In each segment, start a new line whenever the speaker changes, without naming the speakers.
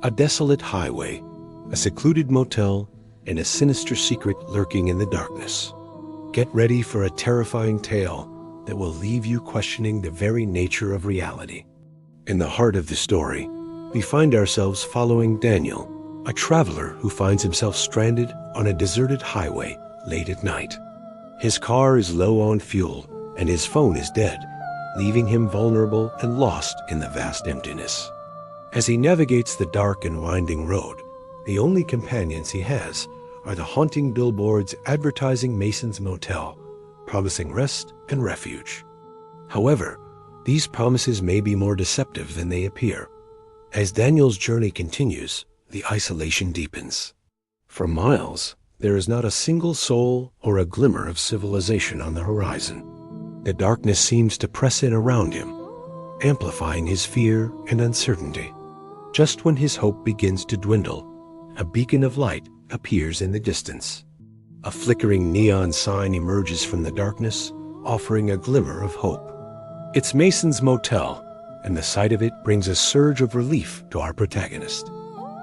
A desolate highway, a secluded motel, and a sinister secret lurking in the darkness. Get ready for a terrifying tale that will leave you questioning the very nature of reality. In the heart of the story, we find ourselves following Daniel, a traveler who finds himself stranded on a deserted highway late at night. His car is low on fuel and his phone is dead, leaving him vulnerable and lost in the vast emptiness. As he navigates the dark and winding road, the only companions he has are the haunting billboards advertising Mason's Motel, promising rest and refuge. However, these promises may be more deceptive than they appear. As Daniel's journey continues, the isolation deepens. For miles, there is not a single soul or a glimmer of civilization on the horizon. The darkness seems to press in around him, amplifying his fear and uncertainty. Just when his hope begins to dwindle, a beacon of light appears in the distance. A flickering neon sign emerges from the darkness, offering a glimmer of hope. It's Mason's Motel, and the sight of it brings a surge of relief to our protagonist.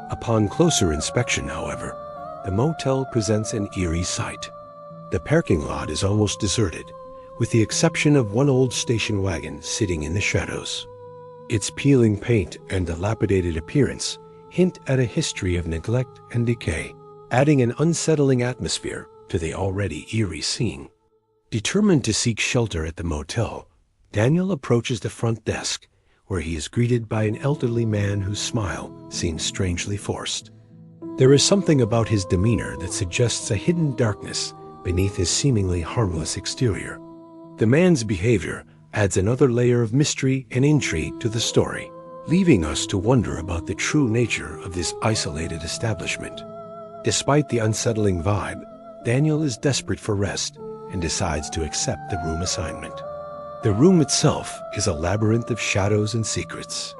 Upon closer inspection, however, the motel presents an eerie sight. The parking lot is almost deserted, with the exception of one old station wagon sitting in the shadows. Its peeling paint and dilapidated appearance hint at a history of neglect and decay, adding an unsettling atmosphere to the already eerie scene. Determined to seek shelter at the motel, Daniel approaches the front desk, where he is greeted by an elderly man whose smile seems strangely forced. There is something about his demeanor that suggests a hidden darkness beneath his seemingly harmless exterior. The man's behavior adds another layer of mystery and intrigue to the story, leaving us to wonder about the true nature of this isolated establishment. Despite the unsettling vibe, Daniel is desperate for rest and decides to accept the room assignment. The room itself is a labyrinth of shadows and secrets.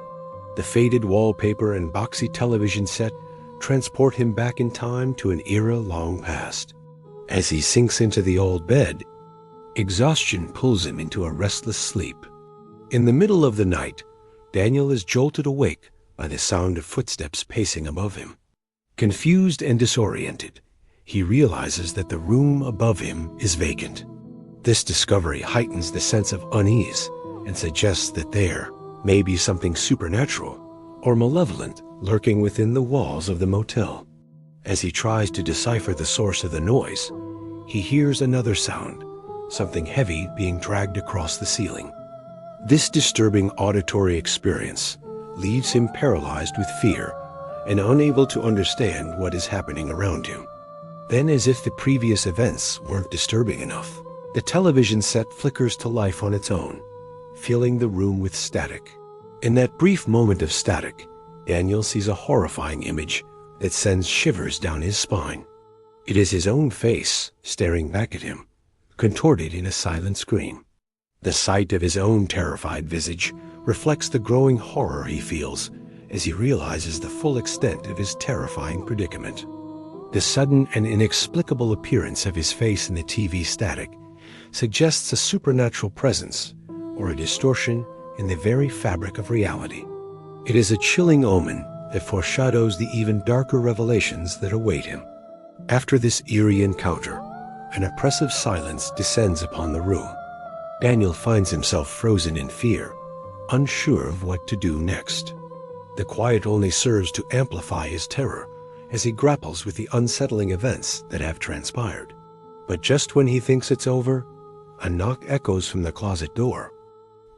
The faded wallpaper and boxy television set transport him back in time to an era long past. As he sinks into the old bed, exhaustion pulls him into a restless sleep. In the middle of the night, Daniel is jolted awake by the sound of footsteps pacing above him. Confused and disoriented, he realizes that the room above him is vacant. This discovery heightens the sense of unease and suggests that there may be something supernatural or malevolent lurking within the walls of the motel. As he tries to decipher the source of the noise, he hears another sound, something heavy being dragged across the ceiling. This disturbing auditory experience leaves him paralyzed with fear and unable to understand what is happening around him. Then, as if the previous events weren't disturbing enough, the television set flickers to life on its own, filling the room with static. In that brief moment of static, Daniel sees a horrifying image that sends shivers down his spine. It is his own face staring back at him, contorted in a silent scream. The sight of his own terrified visage reflects the growing horror he feels as he realizes the full extent of his terrifying predicament. The sudden and inexplicable appearance of his face in the TV static suggests a supernatural presence or a distortion in the very fabric of reality. It is a chilling omen that foreshadows the even darker revelations that await him. After this eerie encounter, an oppressive silence descends upon the room. Daniel finds himself frozen in fear, unsure of what to do next. The quiet only serves to amplify his terror as he grapples with the unsettling events that have transpired. But just when he thinks it's over, a knock echoes from the closet door,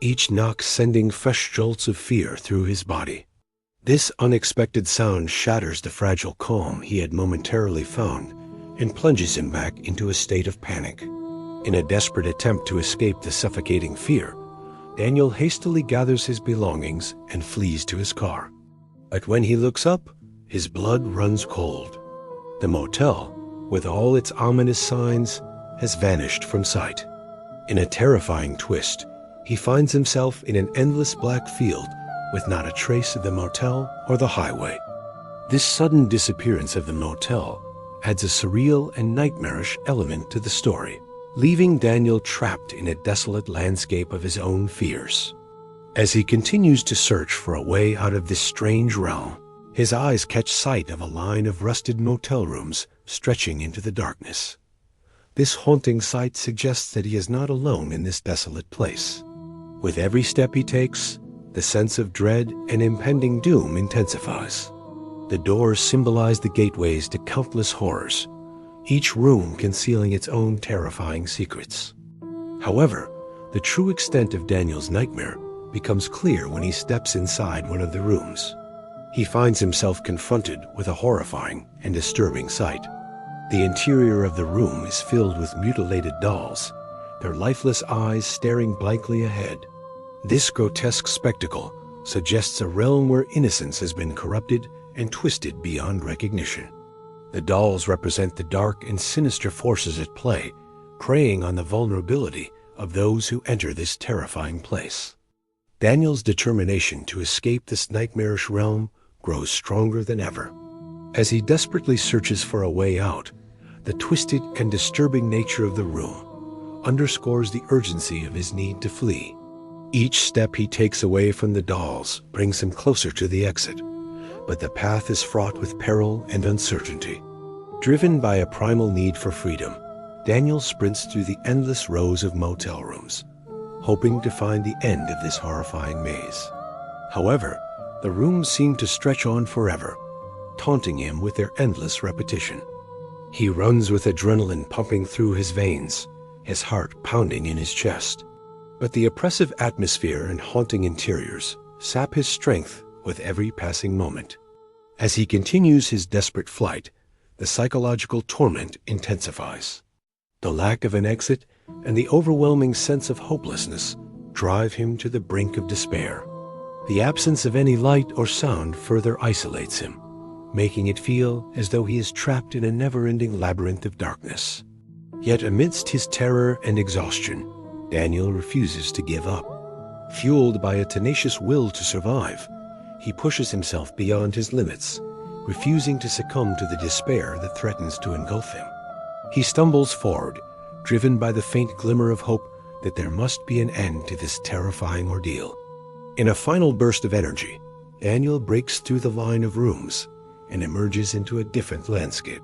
each knock sending fresh jolts of fear through his body. This unexpected sound shatters the fragile calm he had momentarily found and plunges him back into a state of panic. In a desperate attempt to escape the suffocating fear, Daniel hastily gathers his belongings and flees to his car. But when he looks up, his blood runs cold. The motel, with all its ominous signs, has vanished from sight. In a terrifying twist, he finds himself in an endless black field with not a trace of the motel or the highway. This sudden disappearance of the motel adds a surreal and nightmarish element to the story, leaving Daniel trapped in a desolate landscape of his own fears. As he continues to search for a way out of this strange realm, His eyes catch sight of a line of rusted motel rooms stretching into the darkness. This haunting sight suggests that he is not alone in this desolate place. With every step he takes, the sense of dread and impending doom intensifies. The doors symbolize the gateways to countless horrors, each room concealing its own terrifying secrets. However, the true extent of Daniel's nightmare becomes clear when he steps inside one of the rooms. He finds himself confronted with a horrifying and disturbing sight. The interior of the room is filled with mutilated dolls, their lifeless eyes staring blankly ahead. This grotesque spectacle suggests a realm where innocence has been corrupted and twisted beyond recognition. The dolls represent the dark and sinister forces at play, preying on the vulnerability of those who enter this terrifying place. Daniel's determination to escape this nightmarish realm grows stronger than ever. As he desperately searches for a way out, the twisted and disturbing nature of the room underscores the urgency of his need to flee. Each step he takes away from the dolls brings him closer to the exit, but the path is fraught with peril and uncertainty. Driven by a primal need for freedom, Daniel sprints through the endless rows of motel rooms, hoping to find the end of this horrifying maze. However, the rooms seem to stretch on forever, taunting him with their endless repetition. He runs with adrenaline pumping through his veins, his heart pounding in his chest. But the oppressive atmosphere and haunting interiors sap his strength with every passing moment. As he continues his desperate flight, the psychological torment intensifies. The lack of an exit and the overwhelming sense of hopelessness drive him to the brink of despair. The absence of any light or sound further isolates him, making it feel as though he is trapped in a never-ending labyrinth of darkness. Yet amidst his terror and exhaustion, Daniel refuses to give up. Fueled by a tenacious will to survive, he pushes himself beyond his limits, refusing to succumb to the despair that threatens to engulf him. He stumbles forward, driven by the faint glimmer of hope that there must be an end to this terrifying ordeal. In a final burst of energy, Daniel breaks through the line of rooms and emerges into a different landscape.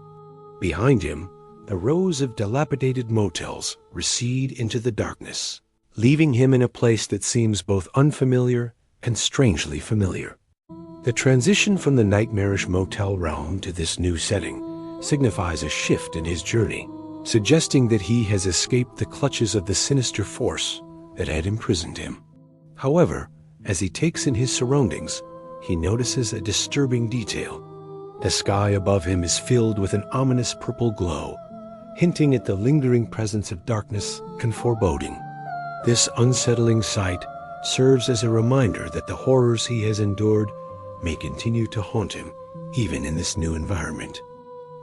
Behind him, the rows of dilapidated motels recede into the darkness, leaving him in a place that seems both unfamiliar and strangely familiar. The transition from the nightmarish motel realm to this new setting signifies a shift in his journey, suggesting that he has escaped the clutches of the sinister force that had imprisoned him. However, as he takes in his surroundings, he notices a disturbing detail. The sky above him is filled with an ominous purple glow, hinting at the lingering presence of darkness and foreboding. This unsettling sight serves as a reminder that the horrors he has endured may continue to haunt him even in this new environment.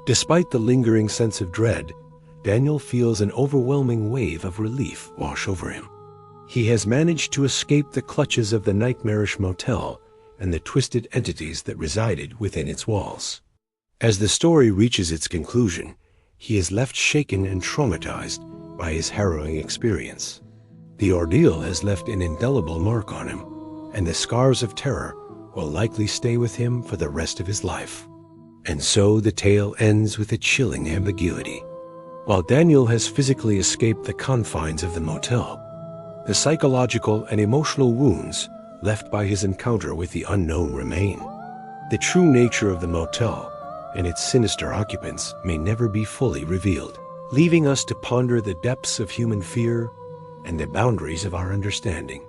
Despite the lingering sense of dread, Daniel feels an overwhelming wave of relief wash over him. He has managed to escape the clutches of the nightmarish motel and the twisted entities that resided within its walls. As the story reaches its conclusion, he is left shaken and traumatized by his harrowing experience. The ordeal has left an indelible mark on him, and the scars of terror will likely stay with him for the rest of his life. And so the tale ends with a chilling ambiguity. While Daniel has physically escaped the confines of the motel, the psychological and emotional wounds left by his encounter with the unknown remain. The true nature of the motel and its sinister occupants may never be fully revealed, leaving us to ponder the depths of human fear and the boundaries of our understanding.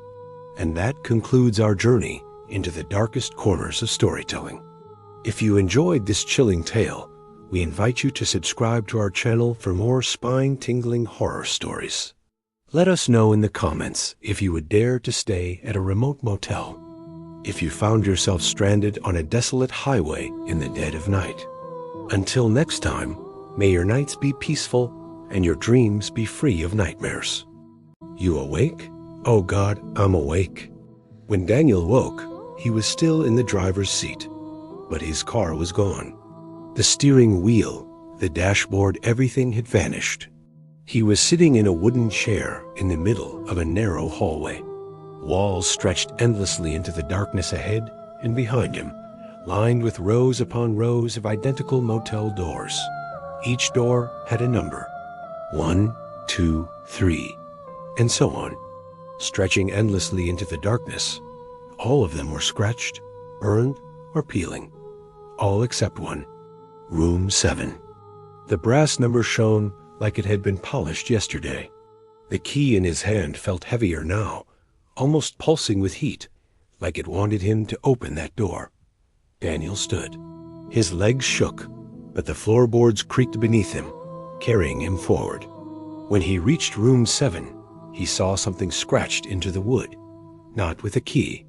And that concludes our journey into the darkest corners of storytelling. If you enjoyed this chilling tale, we invite you to subscribe to our channel for more spine-tingling horror stories. Let us know in the comments if you would dare to stay at a remote motel, if you found yourself stranded on a desolate highway in the dead of night. Until next time, may your nights be peaceful and your dreams be free of nightmares. You awake? Oh God, I'm awake. When Daniel woke, he was still in the driver's seat, but his car was gone. The steering wheel, the dashboard, everything had vanished. He was sitting in a wooden chair in the middle of a narrow hallway. Walls stretched endlessly into the darkness ahead and behind him, lined with rows upon rows of identical motel doors. Each door had a number, 1, 2, 3, and so on, stretching endlessly into the darkness. All of them were scratched, burned, or peeling. All except one, room 7. The brass number shone like it had been polished yesterday. The key in his hand felt heavier now, almost pulsing with heat, like it wanted him to open that door. Daniel stood. His legs shook, but the floorboards creaked beneath him, carrying him forward. When he reached room 7, he saw something scratched into the wood, not with a key,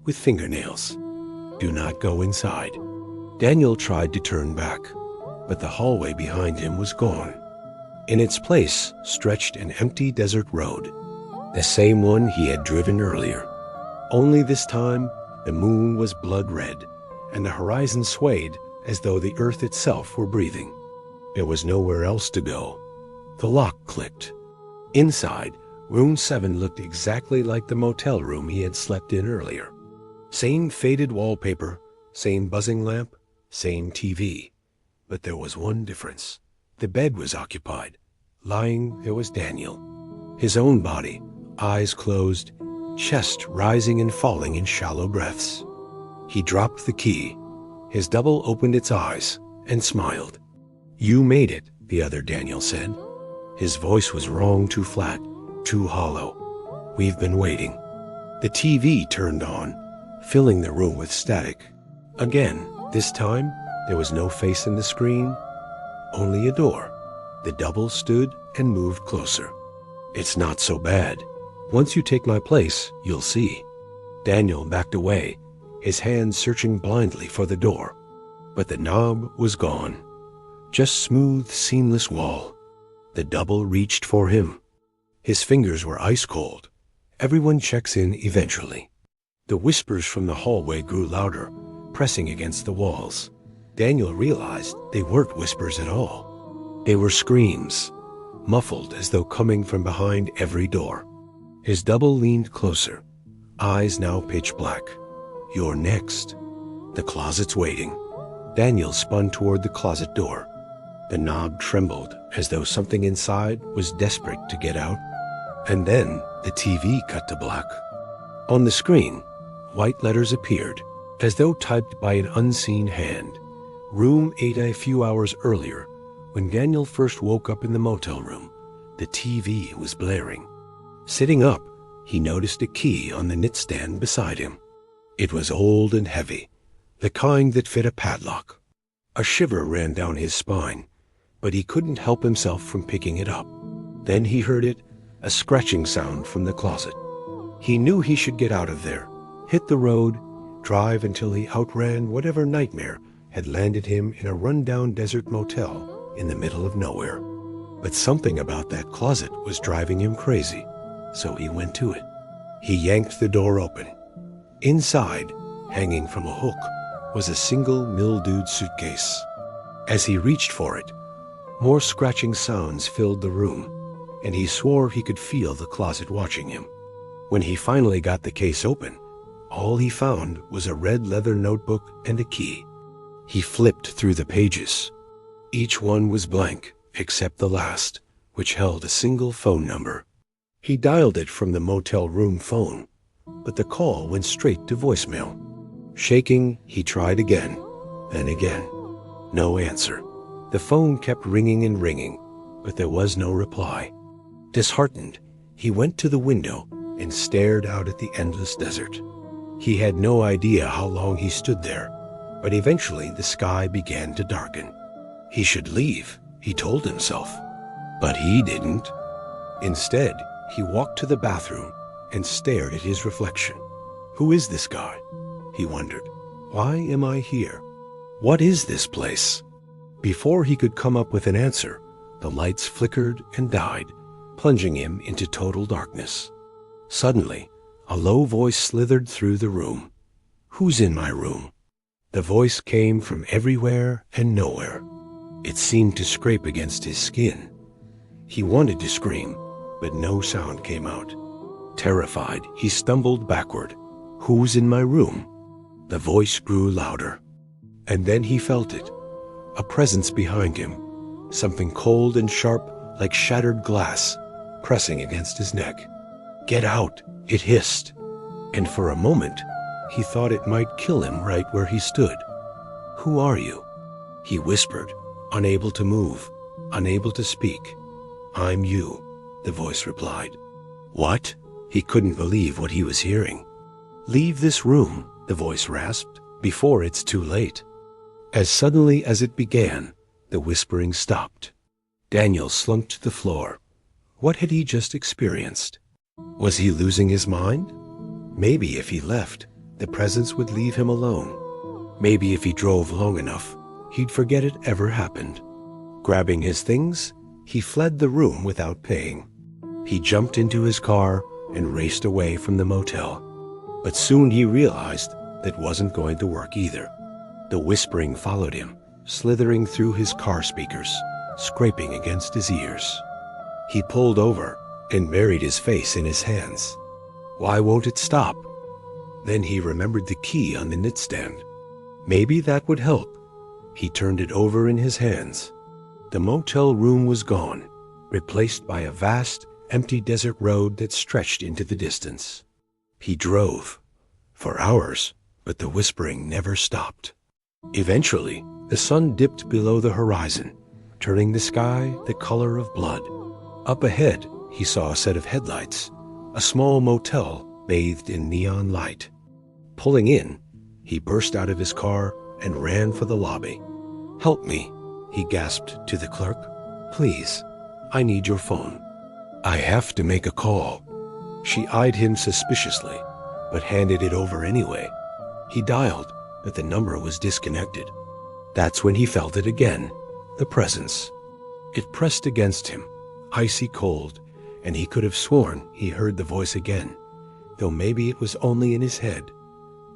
with fingernails. Do not go inside. Daniel tried to turn back, but the hallway behind him was gone. In its place stretched an empty desert road, the same one he had driven earlier. Only this time the moon was blood red, and the horizon swayed as though the earth itself were breathing. There was nowhere else to go. The lock clicked. Inside, room 7 looked exactly like the motel room he had slept in earlier. Same faded wallpaper, same buzzing lamp, same TV. But there was one difference. The bed was occupied. Lying there was Daniel. His own body, eyes closed, chest rising and falling in shallow breaths. He dropped the key. His double opened its eyes and smiled. "You made it," the other Daniel said. His voice was wrong, too flat, too hollow. "We've been waiting." The TV turned on, filling the room with static. Again, this time, there was no face in the screen, only a door. The double stood and moved closer. "It's not so bad. Once you take my place, you'll see." Daniel backed away, his hands searching blindly for the door. But the knob was gone. Just smooth, seamless wall. The double reached for him. His fingers were ice cold. Everyone checks in eventually. The whispers from the hallway grew louder, pressing against the walls. Daniel realized they weren't whispers at all. They were screams, muffled as though coming from behind every door. His double leaned closer, eyes now pitch black. "You're next. The closet's waiting." Daniel spun toward the closet door. The knob trembled as though something inside was desperate to get out. And then the TV cut to black. On the screen, white letters appeared, as though typed by an unseen hand. Room 8 a few hours earlier, when Daniel first woke up in the motel room, the TV was blaring. Sitting up, he noticed a key on the nightstand beside him. It was old and heavy, the kind that fit a padlock. A shiver ran down his spine, but he couldn't help himself from picking it up. Then he heard it, a scratching sound from the closet. He knew he should get out of there, hit the road, drive until he outran whatever nightmare had landed him in a run-down desert motel in the middle of nowhere. But something about that closet was driving him crazy, so he went to it. He yanked the door open. Inside, hanging from a hook, was a single mildewed suitcase. As he reached for it, more scratching sounds filled the room, and he swore he could feel the closet watching him. When he finally got the case open, all he found was a red leather notebook and a key. He flipped through the pages. Each one was blank, except the last, which held a single phone number. He dialed it from the motel room phone, but the call went straight to voicemail. Shaking, he tried again, then again. No answer. The phone kept ringing and ringing, but there was no reply. Disheartened, he went to the window and stared out at the endless desert. He had no idea how long he stood there, but eventually the sky began to darken. He should leave, he told himself. But he didn't. Instead, he walked to the bathroom and stared at his reflection. Who is this guy? He wondered. Why am I here? What is this place? Before he could come up with an answer, the lights flickered and died, plunging him into total darkness. Suddenly, a low voice slithered through the room. Who's in my room? The voice came from everywhere and nowhere. It seemed to scrape against his skin. He wanted to scream, but no sound came out. Terrified, he stumbled backward. Who's in my room? The voice grew louder. And then he felt it, a presence behind him, something cold and sharp like shattered glass, pressing against his neck. "Get out," it hissed, and for a moment he thought it might kill him right where he stood. "Who are you?" he whispered, unable to move, unable to speak. "I'm you," the voice replied. "What?" He couldn't believe what he was hearing. "Leave this room," the voice rasped, "before it's too late." As suddenly as it began, the whispering stopped. Daniel slunk to the floor. What had he just experienced? Was he losing his mind? Maybe if he left, the presence would leave him alone. Maybe if he drove long enough, he'd forget it ever happened. Grabbing his things, he fled the room without paying. He jumped into his car and raced away from the motel. But soon he realized that wasn't going to work either. The whispering followed him, slithering through his car speakers, scraping against his ears. He pulled over and buried his face in his hands. Why won't it stop? Then he remembered the key on the nightstand. Maybe that would help. He turned it over in his hands. The motel room was gone, replaced by a vast, empty desert road that stretched into the distance. He drove for hours, but the whispering never stopped. Eventually, the sun dipped below the horizon, turning the sky the color of blood. Up ahead, he saw a set of headlights, a small motel bathed in neon light. Pulling in, he burst out of his car and ran for the lobby. "Help me," he gasped to the clerk. "Please, I need your phone. I have to make a call." She eyed him suspiciously, but handed it over anyway. He dialed, but the number was disconnected. That's when he felt it again, the presence. It pressed against him, icy cold, and he could have sworn he heard the voice again, though maybe it was only in his head.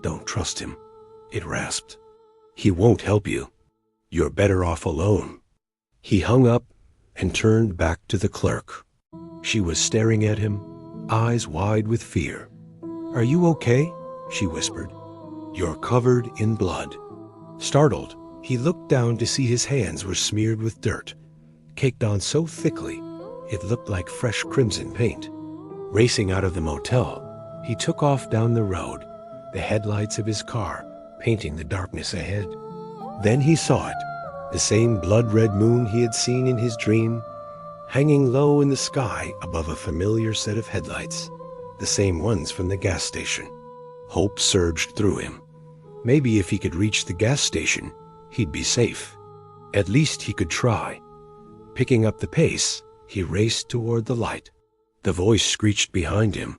"Don't trust him," it rasped. "He won't help you. You're better off alone." He hung up and turned back to the clerk. She was staring at him, eyes wide with fear. "Are you okay?" she whispered. "You're covered in blood." Startled, he looked down to see his hands were smeared with dirt, caked on so thickly it looked like fresh crimson paint. Racing out of the motel, he took off down the road, the headlights of his car painting the darkness ahead. Then he saw it, the same blood-red moon he had seen in his dream, hanging low in the sky above a familiar set of headlights, the same ones from the gas station. Hope surged through him. Maybe if he could reach the gas station, he'd be safe. At least he could try. Picking up the pace, he raced toward the light. The voice screeched behind him,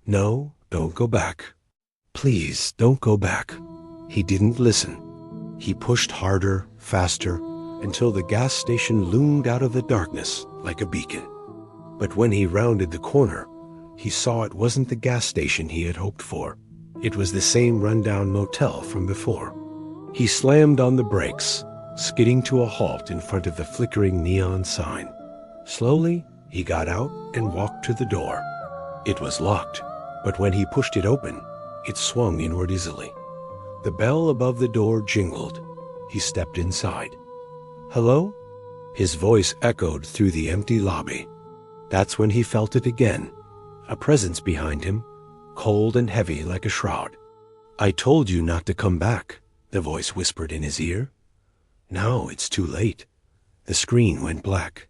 "No, don't go back. Please, don't go back." He didn't listen. He pushed harder, faster, until the gas station loomed out of the darkness like a beacon. But when he rounded the corner, he saw it wasn't the gas station he had hoped for. It was the same rundown motel from before. He slammed on the brakes, skidding to a halt in front of the flickering neon sign. Slowly, he got out and walked to the door. It was locked, but when he pushed it open, it swung inward easily. The bell above the door jingled. He stepped inside. "Hello?" His voice echoed through the empty lobby. That's when he felt it again, a presence behind him, cold and heavy like a shroud. "I told you not to come back," the voice whispered in his ear. "Now it's too late." The screen went black.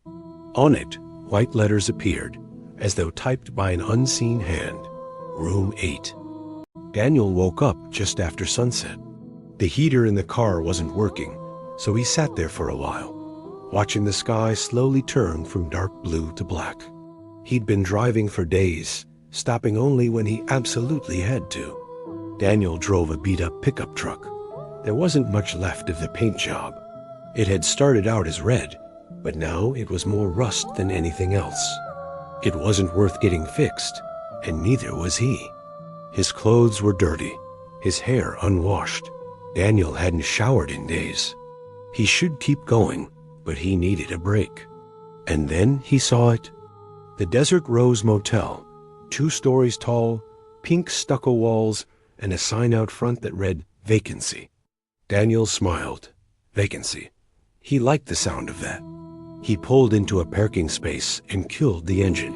On it, white letters appeared, as though typed by an unseen hand. Room 8. Daniel woke up just after sunset. The heater in the car wasn't working, so he sat there for a while, watching the sky slowly turn from dark blue to black. He'd been driving for days, stopping only when he absolutely had to. Daniel drove a beat-up pickup truck. There wasn't much left of the paint job. It had started out as red, but now it was more rust than anything else. It wasn't worth getting fixed, and neither was he. His clothes were dirty, his hair unwashed. Daniel hadn't showered in days. He should keep going, but he needed a break. And then he saw it. The Desert Rose Motel, 2 stories tall, pink stucco walls, and a sign out front that read, "Vacancy." Daniel smiled. Vacancy. He liked the sound of that. He pulled into a parking space and killed the engine.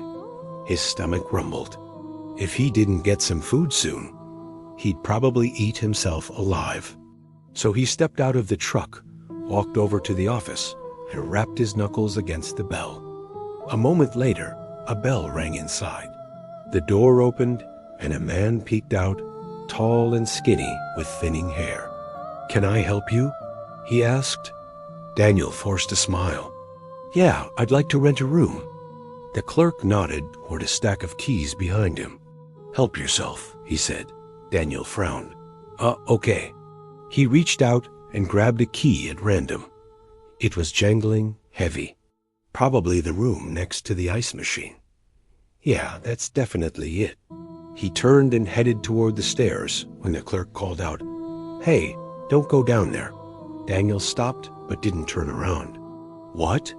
His stomach rumbled. If he didn't get some food soon, he'd probably eat himself alive. So he stepped out of the truck, walked over to the office, and rapped his knuckles against the bell. A moment later, a bell rang inside. The door opened, and a man peeked out, tall and skinny with thinning hair. "Can I help you?" he asked. Daniel forced a smile. "Yeah, I'd like to rent a room." The clerk nodded toward a stack of keys behind him. "Help yourself," he said. Daniel frowned. Okay." He reached out and grabbed a key at random. It was jangling, heavy. Probably the room next to the ice machine. Yeah, that's definitely it. He turned and headed toward the stairs when the clerk called out, "Hey, don't go down there." Daniel stopped but didn't turn around. "What?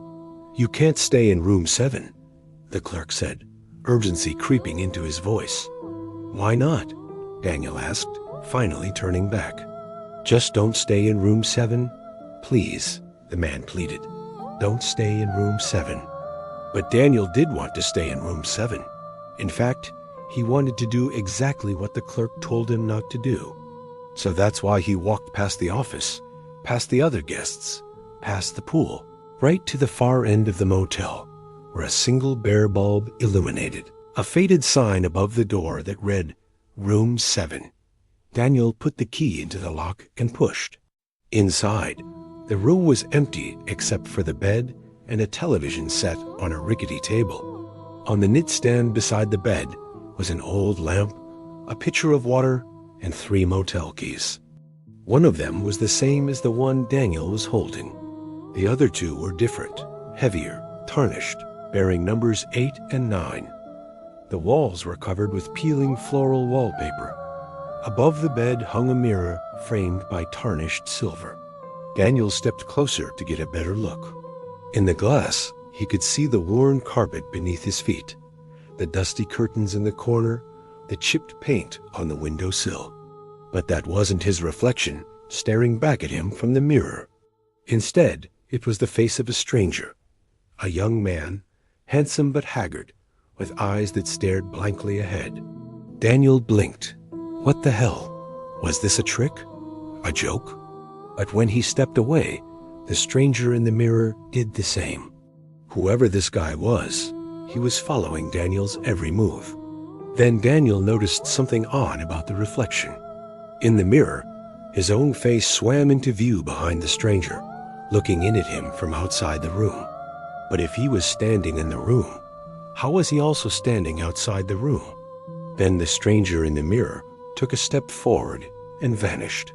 You can't stay in room 7, the clerk said, urgency creeping into his voice. "Why not?" Daniel asked, finally turning back. "Just don't stay in room 7, please," the man pleaded. "Don't stay in room 7. But Daniel did want to stay in room 7. In fact, he wanted to do exactly what the clerk told him not to do. So that's why he walked past the office, past the other guests, past the pool, right to the far end of the motel, where a single bare bulb illuminated a faded sign above the door that read, "Room 7. Daniel put the key into the lock and pushed. Inside, the room was empty except for the bed and a television set on a rickety table. On the knitstand beside the bed was an old lamp, a pitcher of water, and 3 motel keys. One of them was the same as the one Daniel was holding. The other 2 were different, heavier, tarnished, bearing numbers 8 and 9. The walls were covered with peeling floral wallpaper. Above the bed hung a mirror framed by tarnished silver. Daniel stepped closer to get a better look. In the glass, he could see the worn carpet beneath his feet, the dusty curtains in the corner, the chipped paint on the windowsill. But that wasn't his reflection staring back at him from the mirror. Instead, it was the face of a stranger, a young man, handsome but haggard, with eyes that stared blankly ahead. Daniel blinked. What the hell? Was this a trick? A joke? But when he stepped away, the stranger in the mirror did the same. Whoever this guy was, he was following Daniel's every move. Then Daniel noticed something odd about the reflection. In the mirror, his own face swam into view behind the stranger, looking in at him from outside the room. But if he was standing in the room, how was he also standing outside the room? Then the stranger in the mirror took a step forward and vanished.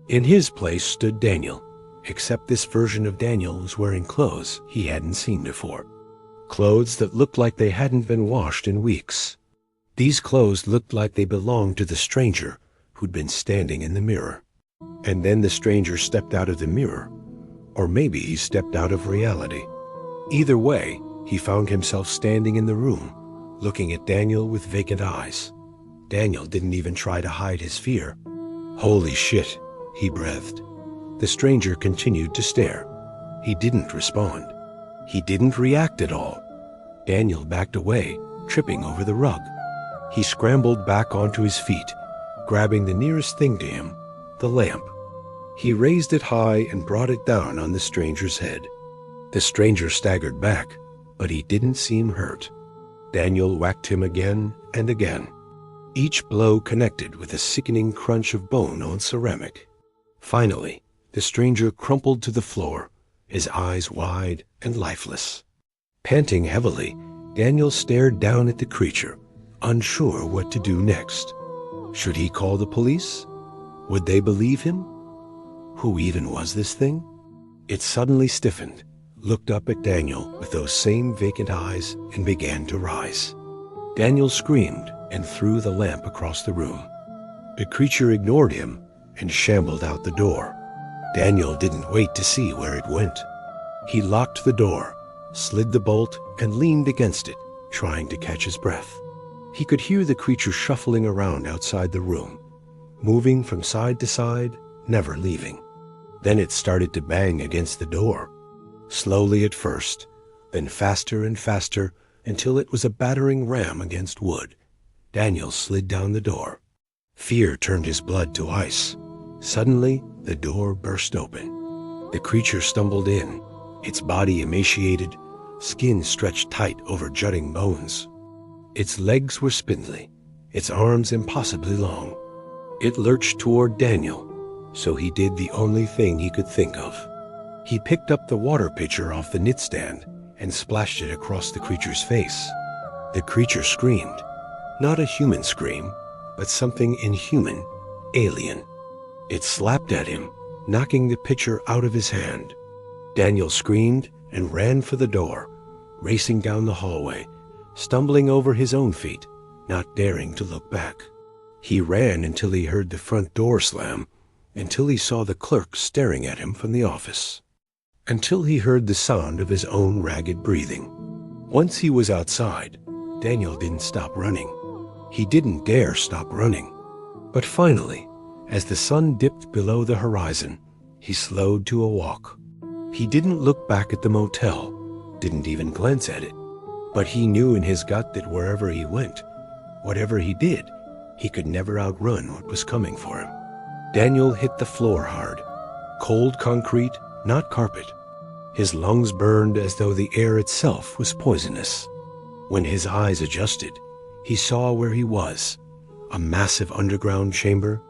In his place stood Daniel, except this version of Daniel was wearing clothes he hadn't seen before. Clothes that looked like they hadn't been washed in weeks. These clothes looked like they belonged to the stranger who'd been standing in the mirror. And then the stranger stepped out of the mirror, or maybe he stepped out of reality. Either way, he found himself standing in the room, looking at Daniel with vacant eyes. Daniel didn't even try to hide his fear. "Holy shit," he breathed. The stranger continued to stare. He didn't respond. He didn't react at all. Daniel backed away, tripping over the rug. He scrambled back onto his feet, grabbing the nearest thing to him, the lamp. He raised it high and brought it down on the stranger's head. The stranger staggered back, but he didn't seem hurt. Daniel whacked him again and again. Each blow connected with a sickening crunch of bone on ceramic. Finally, the stranger crumpled to the floor, his eyes wide and lifeless. Panting heavily, Daniel stared down at the creature, unsure what to do next. Should he call the police? Would they believe him? Who even was this thing? It suddenly stiffened, looked up at Daniel with those same vacant eyes, and began to rise. Daniel screamed and threw the lamp across the room. The creature ignored him and shambled out the door. Daniel didn't wait to see where it went. He locked the door, slid the bolt, and leaned against it, trying to catch his breath. He could hear the creature shuffling around outside the room, moving from side to side, never leaving. Then it started to bang against the door. Slowly at first, then faster and faster until it was a battering ram against wood. Daniel slid down the door. Fear turned his blood to ice. Suddenly, the door burst open. The creature stumbled in, its body emaciated, skin stretched tight over jutting bones. Its legs were spindly, its arms impossibly long. It lurched toward Daniel, so he did the only thing he could think of. He picked up the water pitcher off the knitstand and splashed it across the creature's face. The creature screamed, not a human scream, but something inhuman, alien. It slapped at him, knocking the pitcher out of his hand. Daniel screamed and ran for the door, racing down the hallway, stumbling over his own feet, not daring to look back. He ran until he heard the front door slam, until he saw the clerk staring at him from the office, until he heard the sound of his own ragged breathing. Once he was outside, Daniel didn't stop running. He didn't dare stop running. But finally, as the sun dipped below the horizon, he slowed to a walk. He didn't look back at the motel, didn't even glance at it. But he knew in his gut that wherever he went, whatever he did, he could never outrun what was coming for him. Daniel hit the floor hard. Cold concrete, not carpet. His lungs burned as though the air itself was poisonous. When his eyes adjusted, he saw where he was, a massive underground chamber,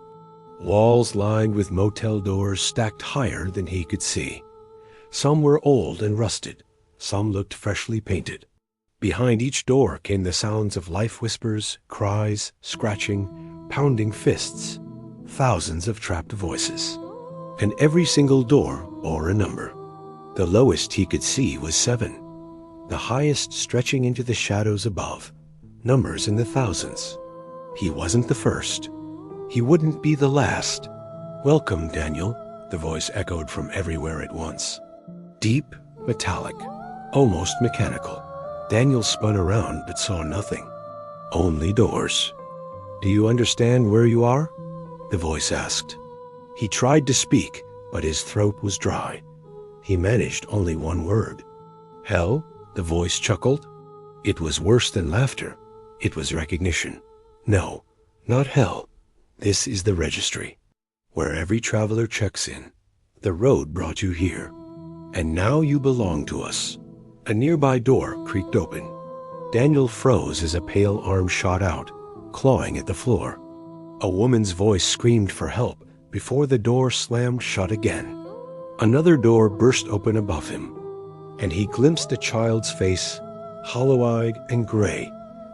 walls lined with motel doors stacked higher than he could see. Some were old and rusted, some looked freshly painted. Behind each door came the sounds of life whispers, cries, scratching, pounding fists, thousands of trapped voices. And every single door bore a number. The lowest he could see was 7, the highest stretching into the shadows above, numbers in the thousands. He wasn't the first. He wouldn't be the last. "Welcome, Daniel," the voice echoed from everywhere at once. Deep, metallic, almost mechanical. Daniel spun around but saw nothing. Only doors. "Do you understand where you are?" the voice asked. He tried to speak, but his throat was dry. He managed only one word. "Hell?" the voice chuckled. It was worse than laughter. It was recognition. "No, not hell. This is the registry, where every traveler checks in. The road brought you here, and now you belong to us." A nearby door creaked open. Daniel froze as a pale arm shot out, clawing at the floor. A woman's voice screamed for help before the door slammed shut again. Another door burst open above him, and he glimpsed a child's face, hollow-eyed and gray,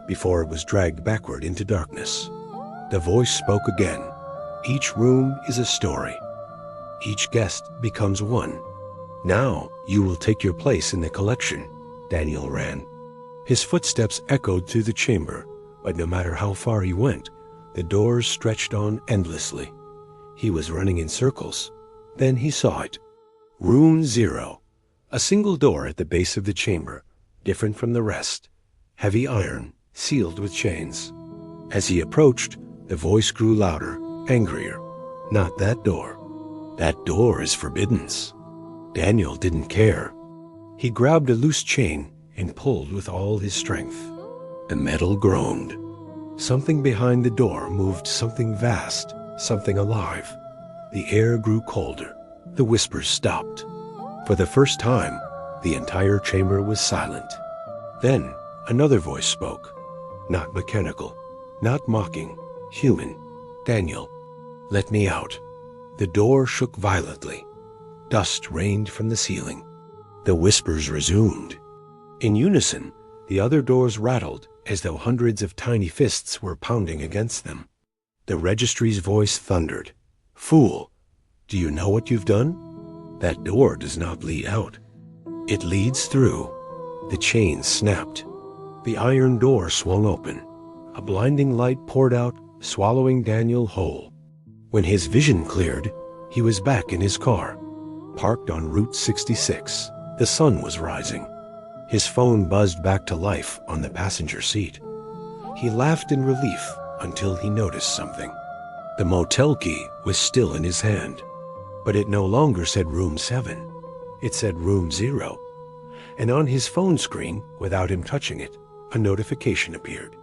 before it was dragged backward into darkness. The voice spoke again. "Each room is a story. Each guest becomes one. Now you will take your place in the collection." Daniel ran. His footsteps echoed through the chamber, but no matter how far he went, the doors stretched on endlessly. He was running in circles. Then he saw it. Room 0. A single door at the base of the chamber, different from the rest. Heavy iron, sealed with chains. As he approached, the voice grew louder, angrier. "Not that door. That door is forbidden." Daniel didn't care. He grabbed a loose chain and pulled with all his strength. The metal groaned. Something behind the door moved, something vast, something alive. The air grew colder. The whispers stopped. For the first time, the entire chamber was silent. Then another voice spoke. Not mechanical, not mocking, human. "Daniel, let me out." The door shook violently. Dust rained from the ceiling. The whispers resumed. In unison, the other doors rattled as though hundreds of tiny fists were pounding against them. The registry's voice thundered. "Fool, do you know what you've done? That door does not lead out. It leads through." The chains snapped. The iron door swung open. A blinding light poured out, swallowing Daniel whole. When his vision cleared, he was back in his car, parked on Route 66. The sun was rising. His phone buzzed back to life on the passenger seat. He laughed in relief until he noticed something. The motel key was still in his hand. But it no longer said room 7. It said room 0. And on his phone screen, without him touching it, a notification appeared.